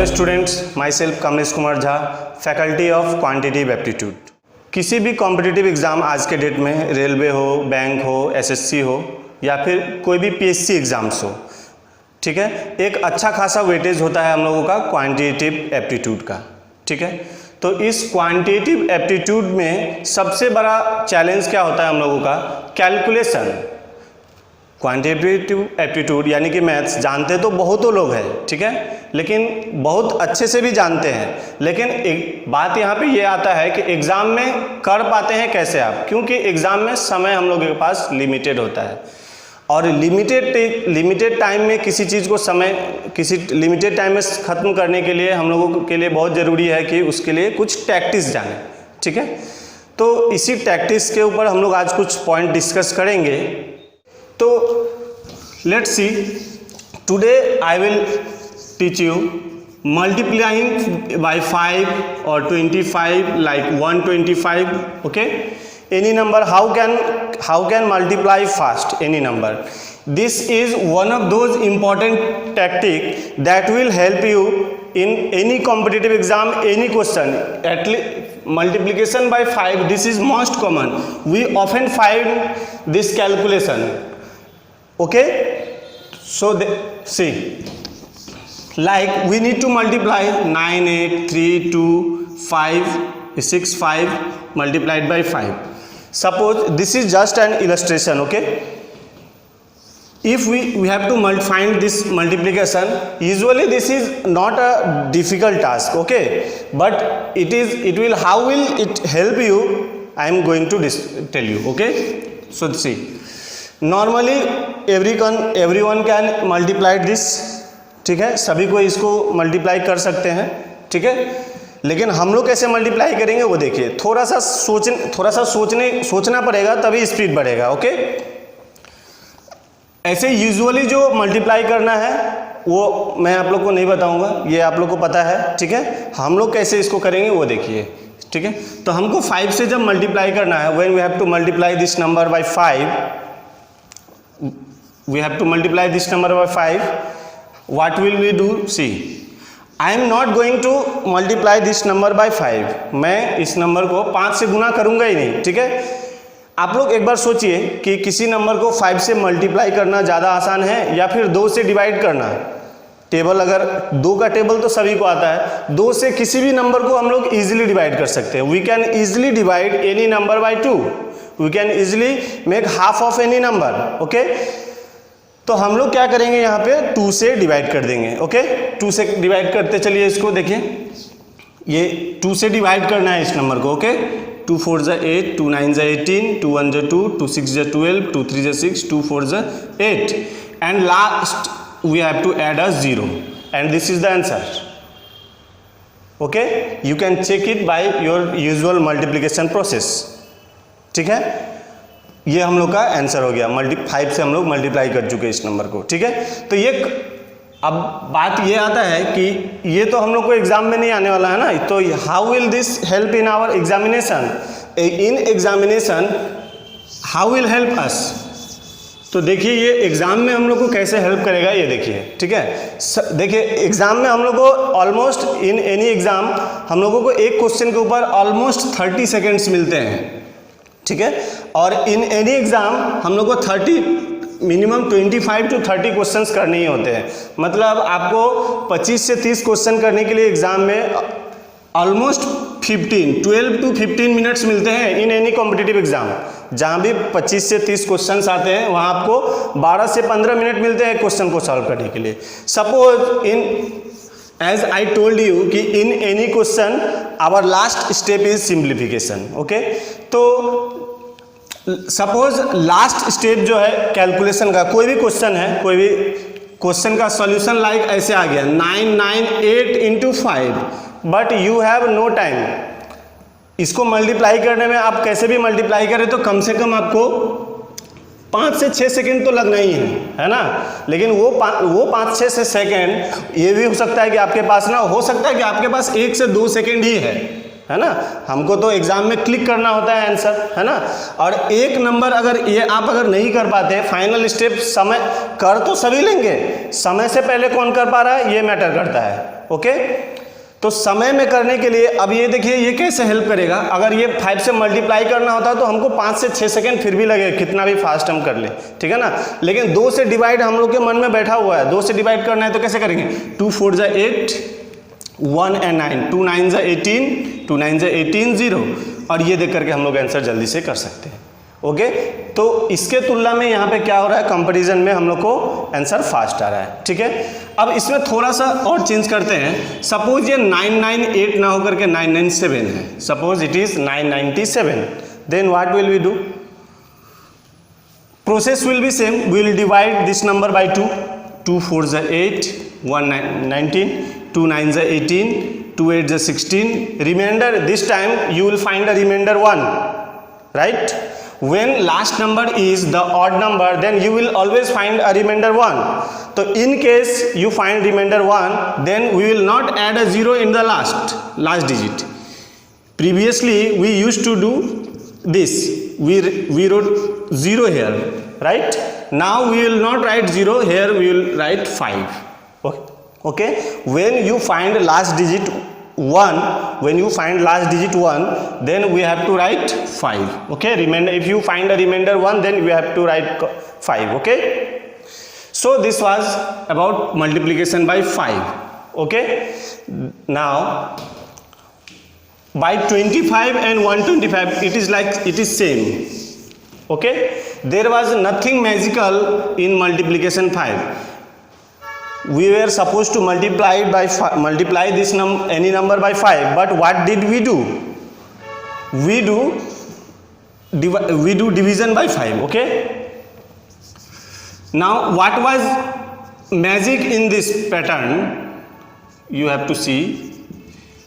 Hello students, my self Kamlesh Kumar Jha, faculty of quantitative aptitude. किसी भी competitive exam आज के डेट में, रेलवे हो, बैंक हो, एसएससी हो या फिर कोई भी पीएससी एग्ज़ाम्स हो, ठीक है, एक अच्छा खासा वेटेज होता है हम लोगों का क्वांटिटेटिव एप्टीट्यूड का। ठीक है, तो इस क्वांटिटेटिव एप्टीट्यूड में सबसे बड़ा चैलेंज क्या होता है हम लोगों का? कैलकुलेशन। क्वांटिटेटिव एप्टीट्यूड यानी कि मैथ्स जानते तो बहुतों लोग हैं, ठीक है, लेकिन बहुत अच्छे से भी जानते हैं, लेकिन एक बात यहाँ पे ये आता है कि एग्ज़ाम में कर पाते हैं कैसे आप? क्योंकि एग्ज़ाम में समय हम लोगों के पास लिमिटेड होता है और लिमिटेड टाइम में किसी चीज़ को किसी लिमिटेड टाइम में ख़त्म करने के लिए हम लोगों के लिए बहुत ज़रूरी है कि उसके लिए कुछ टैक्टिस जाने। ठीक है, तो इसी टैक्टिस के ऊपर हम लोग आज कुछ पॉइंट डिस्कस करेंगे। तो let's see, today I will teach you multiplying by 5 or 25, like 125. okay, any number how can multiply fast any number. This is one of those important tactic that will help you in any competitive exam, any question. At least multiplication by 5, this is most common, we often find this calculation. Okay, so see, like we need to multiply 9, 8, 3, 2, 5, 6, 5 multiplied by 5. Suppose this is just an illustration. Okay, if we have to find this multiplication, usually this is not a difficult task. Okay, but how will it help you? I am going to tell you. Okay, so see, normally everyone can multiply this. ठीक है, सभी को इसको multiply कर सकते हैं। ठीक है, लेकिन हम लोग कैसे मल्टीप्लाई करेंगे वो देखिए, थोड़ा सा सोचना पड़ेगा, तभी स्पीड बढ़ेगा। ओके, ऐसे यूजुअली जो मल्टीप्लाई करना है वो मैं आप लोग को नहीं बताऊंगा, ये आप लोग को पता है। ठीक है, हम लोग कैसे इसको करेंगे वो देखिए। ठीक है, तो हमको 5 से जब मल्टीप्लाई करना है, when we have to multiply this number by 5, we have to multiply this number by 5, what will we do? See, I am not going to multiply this number by 5. मैं इस नंबर को 5 से गुना करूंगा ही नहीं। ठीक है, आप लोग एक बार सोचिए कि किसी नंबर को 5 से मल्टीप्लाई करना ज़्यादा आसान है या फिर 2 से डिवाइड करना। टेबल अगर 2 का टेबल तो सभी को आता है, 2 से किसी भी नंबर को हम लोग ईजिली डिवाइड कर सकते हैं। We can easily divide any number by 2, we can easily make half of any number. Okay, तो हम लोग क्या करेंगे, यहाँ पे 2 से डिवाइड कर देंगे। ओके, 2 से डिवाइड करते चलिए इसको, देखिए ये 2 से डिवाइड करना है इस नंबर को। ओके, 2 4 ज़ा 8, 2 9 ज़ा 18, 2 1 ज़ा 2, 2 6 ज़ा 12, 2 3 ज़ा 6, 2 4 ज़ा 8 and last we have to add a 0 and this is the answer. Okay, you can check it by your usual multiplication process. ठीक है, ये हम लोग का आंसर हो गया। 5 से हम लोग मल्टीप्लाई कर चुके इस नंबर को। ठीक है, तो ये अब बात ये आता है कि ये तो हम लोग को एग्जाम में नहीं आने वाला है ना, तो how will this help in our examination? In examination how will help us? तो देखिए ये एग्जाम में हम लोग को कैसे हेल्प करेगा, ये देखिए। ठीक है, देखिए एग्जाम में हम लोग को ऑलमोस्ट इन एनी एग्जाम हम लोगों को एक क्वेश्चन के ऊपर ऑलमोस्ट 30 सेकेंड्स मिलते हैं। ठीक है, और इन एनी एग्ज़ाम हम लोग को मिनिमम 25 to 30 क्वेश्चंस करने ही होते हैं। मतलब आपको 25 से 30 क्वेश्चन करने के लिए एग्ज़ाम में ऑलमोस्ट 12 to 15 मिनट्स मिलते हैं इन एनी कॉम्पिटिटिव एग्ज़ाम। जहाँ भी 25 से 30 क्वेश्चंस आते हैं वहाँ आपको 12 से 15 मिनट मिलते हैं क्वेश्चन को सॉल्व करने के लिए। Suppose as I told you कि in any question our last step is simplification. Okay, तो सपोज लास्ट स्टेप जो है कैलकुलेशन का, कोई भी क्वेश्चन है, कोई भी क्वेश्चन का सॉल्यूशन लाइक ऐसे आ गया 998 into 5, but you have no time. इसको मल्टीप्लाई करने में आप कैसे भी मल्टीप्लाई करें तो कम से कम आपको 5 से 6 सेकेंड तो लगना ही है ना। लेकिन वो 5 से 6 सेकेंड ये भी हो सकता है कि आपके पास ना हो सकता है कि आपके पास 1 से 2 सेकेंड ही है। है ना, हमको तो एग्जाम में क्लिक करना होता है आंसर, है ना। और एक नंबर अगर ये आप अगर नहीं कर पाते, फाइनल स्टेप समय कर तो सभी लेंगे, समय से पहले कौन कर पा रहा है ये मैटर करता है। ओके, तो समय में करने के लिए अब ये देखिए ये कैसे हेल्प करेगा। अगर ये 5 से मल्टीप्लाई करना होता तो हमको 5 से 6 सेकंड फिर भी लगेगा, कितना भी फास्ट हम कर ले, ठीक है ना। लेकिन 2 से डिवाइड हम लोग के मन में बैठा हुआ है, 2 से डिवाइड करना है तो कैसे करेंगे, 2 4 जा 8, 1 and 9, 2 9 जा 18, 2 9 जा 18 0, और ये देख करके हम लोग आंसर जल्दी से कर सकते हैं। ओके, तो इसके तुलना में यहाँ पे क्या हो रहा है, कंपैरिजन में हम लोग को आंसर फास्ट आ रहा है, ठीक है। अब इसमें थोड़ा सा और चेंज करते हैं। सपोज ये 998 ना होकर के 997 है, suppose it is 997, then what will we do, process will be same, we will divide this number by 2, 2 4 जा 8, 1 19, 2 9 जा 18, 2 8 जा 16, remainder this time you will find a remainder 1, right? When last number is the odd number, then you will always find a remainder 1. So in case you find remainder 1, then we will not add a 0 in the last digit. Previously we used to do this, we wrote 0 here, right? Now we will not write 0 here, we will write 5. Okay, when you find last digit 1, when you find last digit 1, then we have to write 5. Okay, remainder, if you find a remainder 1, then we have to write 5. Okay, so this was about multiplication by 5. Okay, now by 25 and 125 it is like it is same. Okay, there was nothing magical in multiplication 5. We were supposed to multiply it by multiply this any number by 5, but what did we do, we do division by 5. Okay, now what was magic in this pattern, you have to see,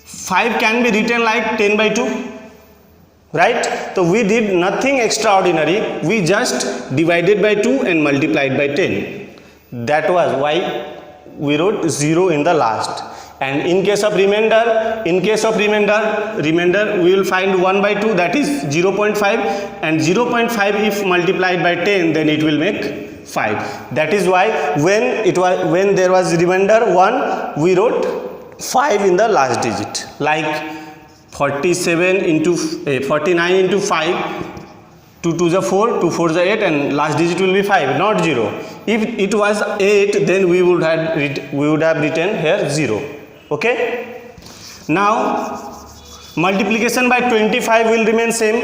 5 can be written like 10 by 2, right? So we did nothing extraordinary, we just divided by 2 and multiplied by 10. That was why we wrote 0 in the last. And in case of remainder, remainder we will find 1 by 2, that is 0.5, and 0.5 if multiplied by 10, then it will make 5. That is why when there was remainder 1, we wrote 5 in the last digit, like 47 into 49 into 5, 2 2 is 4, 2 4 is 8, and last digit will be 5, not 0. If it was 8, then we would have written here 0. Okay, now multiplication by 25 will remain same.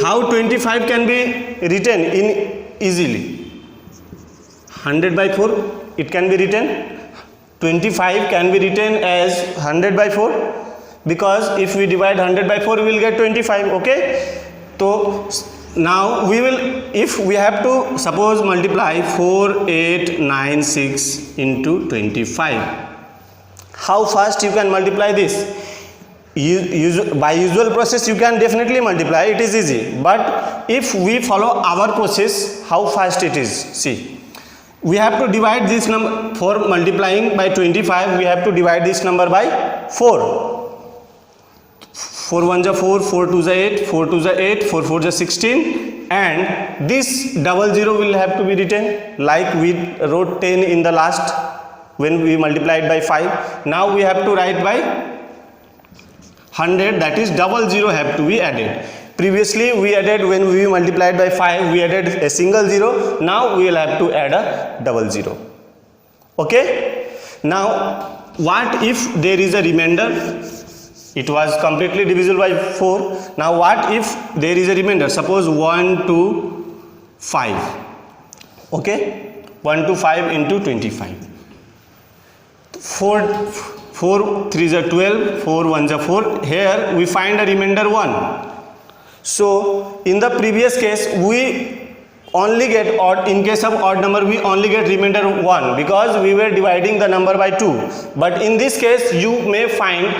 How 25 can be written in easily, 100 by 4 it can be written, 25 can be written as 100 by 4, because if we divide 100 by 4 we will get 25. Okay, so now we will, if we have to suppose multiply 4 8 9 6 into 25, how fast you can multiply this? By usual process you can definitely multiply, it is easy, but if we follow our process, how fast it is, see, we have to divide this number, for multiplying by 25 we have to divide this number by 4. 4 1 ja 4, 4 2 ja 8, 4 2 ja 8, 4 4 ja 16, and this 00 will have to be written like we wrote 10 in the last when we multiplied by 5. Now we have to write by 100, that is 00 have to be added. Previously we added, when we multiplied by 5 we added a single 0, now we will have to add a 00. Okay, now what if there is a remainder, it was completely divisible by 4. Now what if there is a remainder, suppose 1 to 5. Okay, 1 to 5 into 25, 4 3 is 12, 4 1 is 4, here we find a remainder 1. So in the previous case we only get odd, in case of odd number we only get remainder 1, because we were dividing the number by 2, but in this case you may find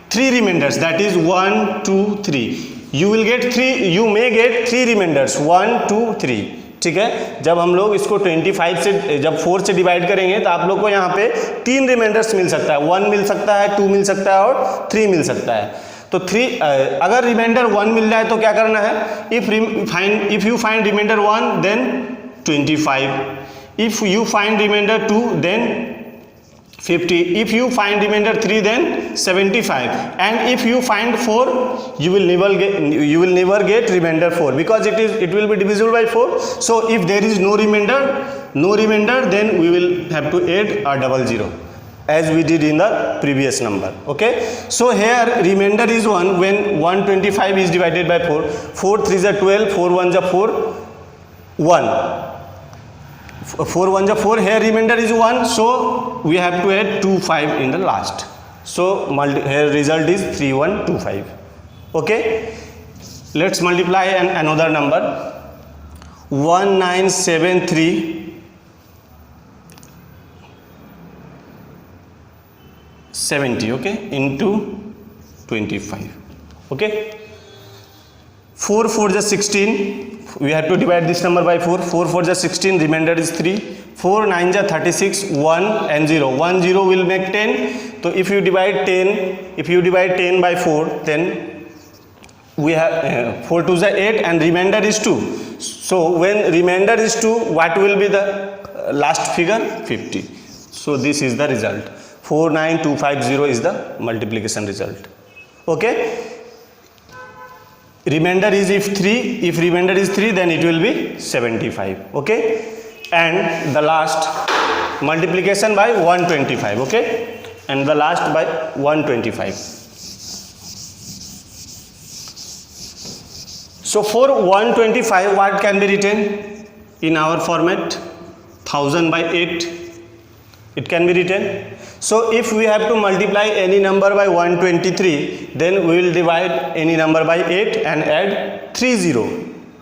3 remainders, that is 1 2 3, you will get 3, you may get 3 remainders 1 2 3. ठीक है, जब हम लोग इसको 25 से जब 4 से divide करेंगे तो आप लोग को यहाँ पे 3 रिमाइंडर्स मिल सकता है, 1 मिल सकता है, 2 मिल सकता है और 3 मिल सकता है. तो 3 अगर रिमाइंडर 1 मिल जाए तो क्या करना है, if you find remainder 1 then 25, if you find remainder 2 then 50, if you find remainder 3 then 75, and if you find 4 you will never get remainder 4 because it will be divisible by 4. So if there is no remainder then we will have to add a double zero as we did in the previous number. Okay, so here remainder is 1 when 125 is divided by 4, 4 3s are 12, 4 1s are 4, 1, 4 1s are 4, here remainder is 1, so we have to add 2 5 in the last, so here result is 3125. Okay, let's multiply another number 197370, okay, into 25. Okay, 4 4 is 16, we have to divide this number by 4, 4 4 is 16, remainder is 3, 4 9 is 36, 1 and 0, 1 0 will make 10. So if you divide 10 by 4 then we have 4 2 is 8 and remainder is 2. So when remainder is 2, what will be the last figure? 50. So this is the result. 49250 is the multiplication result. Okay, remainder is if remainder is 3 then it will be 75. Okay, and the last multiplication by 125. Okay, and the last by 125. So for 125 what can be written in our format? 1000 by 8 it can be written. So if we have to multiply any number by 123 then we will divide any number by 8 and add 30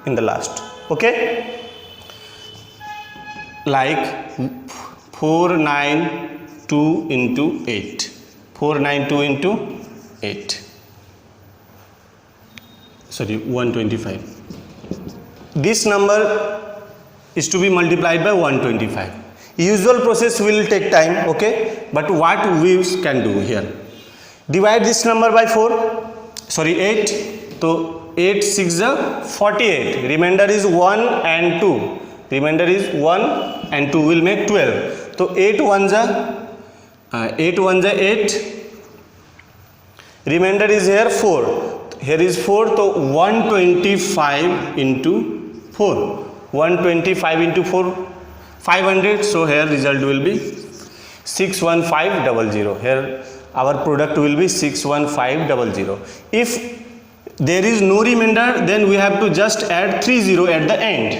in the last. Okay, like 492 into 8, 492 into 8, sorry 125. This number is to be multiplied by 125. Usual process will take time, okay, but what we can do here, divide this number by 8, so 8 6 is 48, remainder is 1 and 2, remainder is 1 and 2 will make 12, so 8 1s are 8, remainder is here 4, here is 4, so 125 into 4, 125 into 4 500, so here result will be 61500. Here our product will be 61500. If there is no remainder then we have to just add 30 at the end.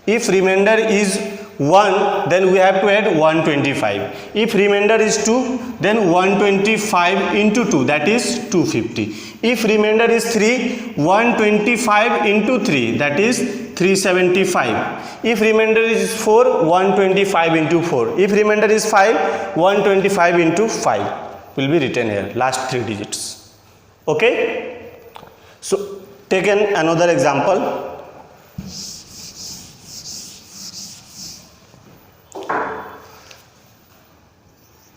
If remainder is 1 then we have to add 125. If remainder is 2 then 125 into 2, that is 250. If remainder is 3, 125 into 3, that is 375. If remainder is 4, 125 into 4. If remainder is 5, 125 into 5 will be written here, last 3 digits. Okay, so take another example.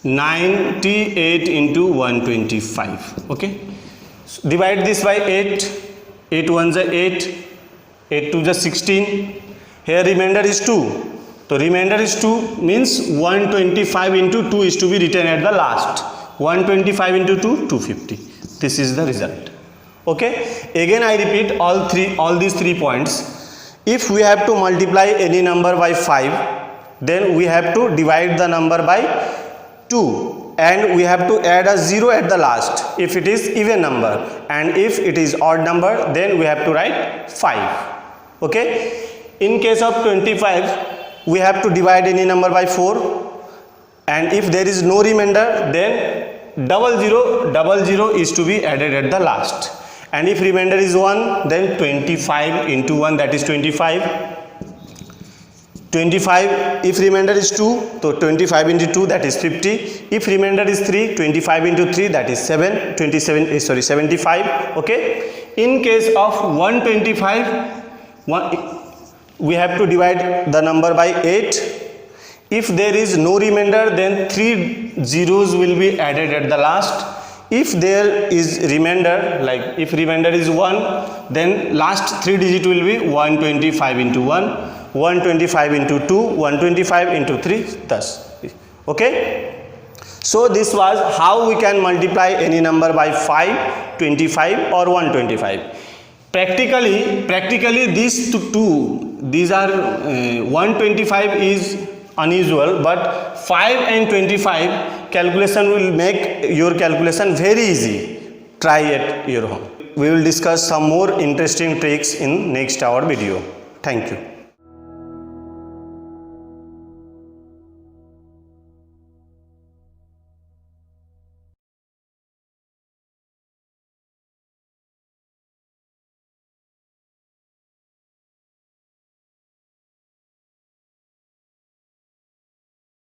98 into 125. Okay, so divide this by 8, 8 1s are 8, 8 2s are 16, here remainder is 2, so remainder is 2 means 125 into 2 is to be written at the last, 125 into 2 250. This is the result. Okay, again I repeat all these 3 points. If we have to multiply any number by 5 then we have to divide the number by 2 and we have to add a 0 at the last if it is even number, and if it is odd number then we have to write 5. Okay, in case of 25 we have to divide any number by 4, and if there is no remainder then 00 is to be added at the last, and if remainder is 1 then 25 into 1, that is 25. 25, if remainder is 2, so 25 into 2, that is 50. If remainder is 3, 25 into 3, that is 75. Okay, in case of 125 we have to divide the number by 8. If there is no remainder then 3 zeros will be added at the last. if there is remainder, like if remainder is 1, then last 3 digit will be 125 into 1, 125 into 2, 125 into 3, thus. Okay, so this was how we can multiply any number by 5, 25 or 125. Practically these these are 125 is unusual, but 5 and 25 calculation will make your calculation very easy. Try at your home. We will discuss some more interesting tricks in next hour video. Thank you.